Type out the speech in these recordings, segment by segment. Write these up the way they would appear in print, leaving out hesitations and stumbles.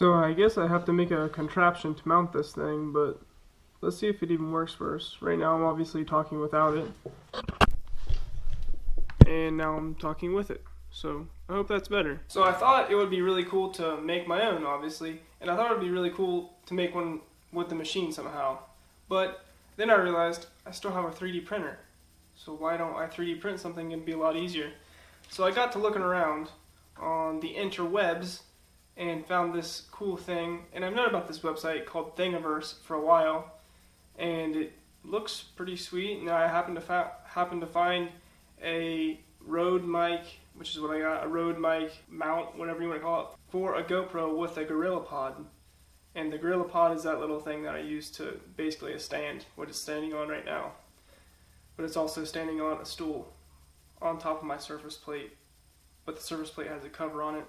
So I guess I have to make a contraption to mount this thing, but let's see if it even works first. Right now I'm obviously talking without it, and now I'm talking with it. So I hope that's better. So I thought it would be really cool to make my own, obviously, and I thought it would be really cool to make one with the machine somehow. But then I realized I still have a 3D printer. So why don't I 3D print something? It'd be a lot easier. So I got to looking around on the interwebs and found this cool thing, and I've known about this website called Thingiverse for a while, and it looks pretty sweet. And I happened to find a Rode mic, which is what I got, a Rode mic mount, whatever you want to call it, for a GoPro with a GorillaPod. And the GorillaPod is that little thing that I use to basically a stand, what it's standing on right now. But it's also standing on a stool on top of my surface plate, but the surface plate has a cover on it,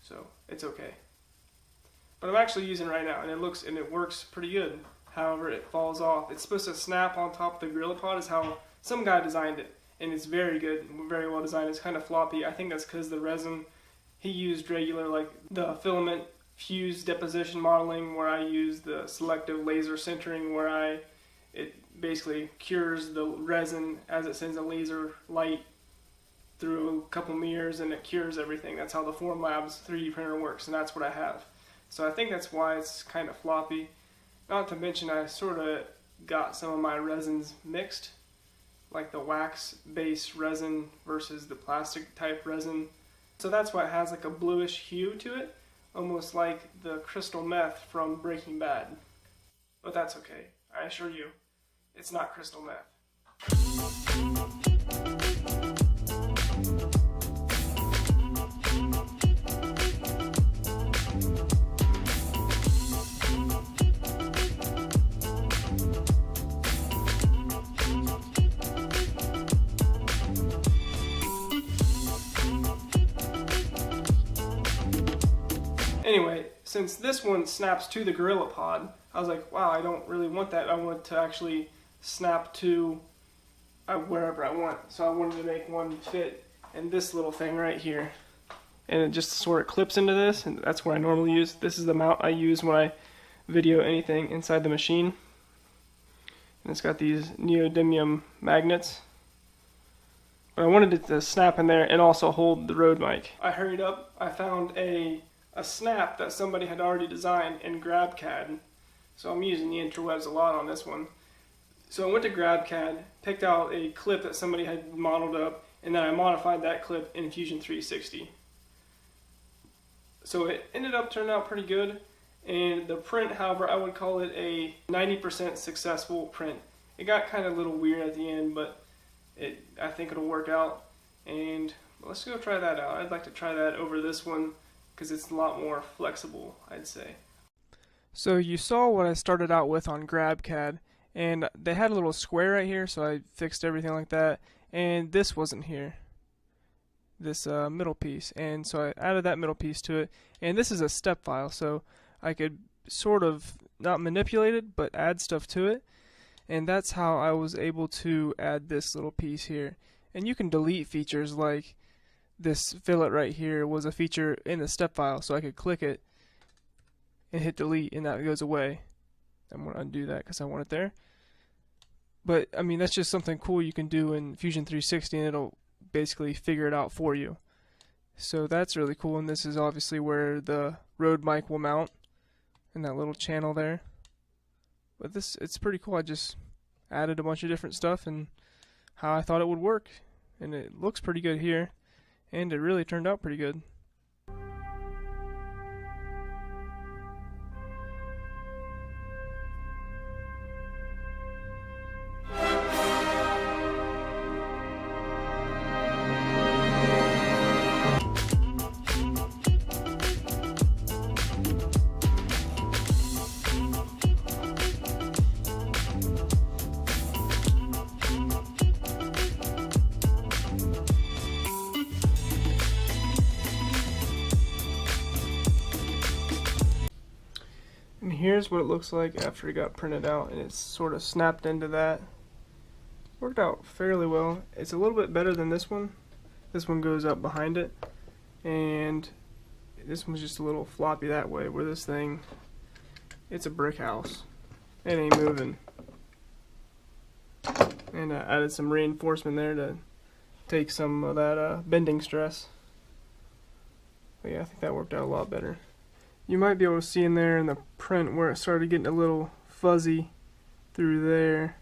so it's okay. But I'm actually using it right now, and it works pretty good. However, it falls off. It's supposed to snap on top of the GorillaPod, is how some guy designed it, and it's very good, very well designed. It's kind of floppy. I think that's because the resin he used regular, like the filament fuse deposition modeling, where I use the selective laser sintering, where it basically cures the resin as it sends a laser light through a couple mirrors, and it cures everything. That's how the Formlabs 3D printer works, and that's what I have. So I think that's why it's kind of floppy. Not to mention I sort of got some of my resins mixed, like the wax-based resin versus the plastic type resin. So that's why it has like a bluish hue to it, almost like the crystal meth from Breaking Bad. But that's okay. I assure you, it's not crystal meth. Anyway, since this one snaps to the GorillaPod, I was like, wow, I don't really want that. I want it to actually snap to wherever I want. So I wanted to make one fit in this little thing right here. And it just sort of clips into this, and that's what I normally use. This is the mount I use when I video anything inside the machine. And it's got these neodymium magnets. But I wanted it to snap in there and also hold the Rode mic. I hurried up. I found a snap that somebody had already designed in GrabCAD. So I'm using the interwebs a lot on this one. So I went to GrabCAD, picked out a clip that somebody had modeled up, and then I modified that clip in Fusion 360. So it ended up turning out pretty good, and the print, however, I would call it a 90% successful print. It got kind of a little weird at the end, but I think it'll work out, and let's go try that out. I'd like to try that over this one, because it's a lot more flexible, I'd say. So you saw what I started out with on GrabCAD, and they had a little square right here, so I fixed everything like that, and this wasn't here, this middle piece, and so I added that middle piece to it, and this is a step file, so I could sort of not manipulate it, but add stuff to it, and that's how I was able to add this little piece here. And you can delete features, like this fillet right here was a feature in the step file, so I could click it and hit delete, and that goes away. I'm going to undo that because I want it there. But I mean, that's just something cool you can do in Fusion 360, and it'll basically figure it out for you. So that's really cool, and this is obviously where the Rode mic will mount in that little channel there. But it's pretty cool. I just added a bunch of different stuff and how I thought it would work, and it looks pretty good here. And it really turned out pretty good. And here's what it looks like after it got printed out, and it's sort of snapped into that. Worked out fairly well. It's a little bit better than this one. This one goes up behind it, and this one's just a little floppy that way, where this thing, it's a brick house. It ain't moving. And I added some reinforcement there to take some of that bending stress. But yeah, I think that worked out a lot better. You might be able to see in there in the print where it started getting a little fuzzy through there.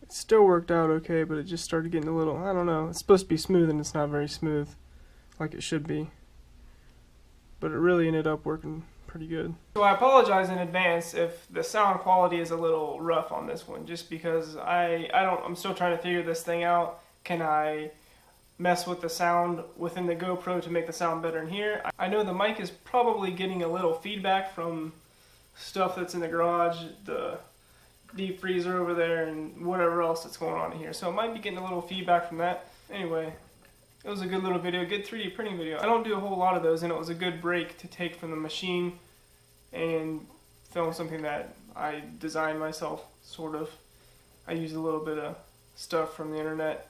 It still worked out okay, but it just started getting a little, I don't know, it's supposed to be smooth and it's not very smooth like it should be. But it really ended up working pretty good. So I apologize in advance if the sound quality is a little rough on this one, just because I'm still trying to figure this thing out. Can I mess with the sound within the GoPro to make the sound better in here? I know the mic is probably getting a little feedback from stuff that's in the garage, the deep freezer over there, and whatever else that's going on in here. So it might be getting a little feedback from that. Anyway, it was a good little video, good 3D printing video. I don't do a whole lot of those, and it was a good break to take from the machine and film something that I designed myself, sort of. I used a little bit of stuff from the internet,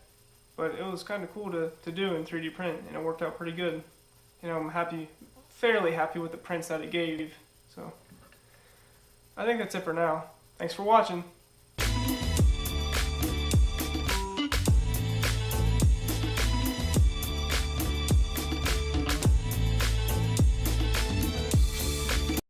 but it was kind of cool to do in 3D print, and it worked out pretty good. You know, I'm happy, fairly happy with the prints that it gave. So I think that's it for now. Thanks for watching.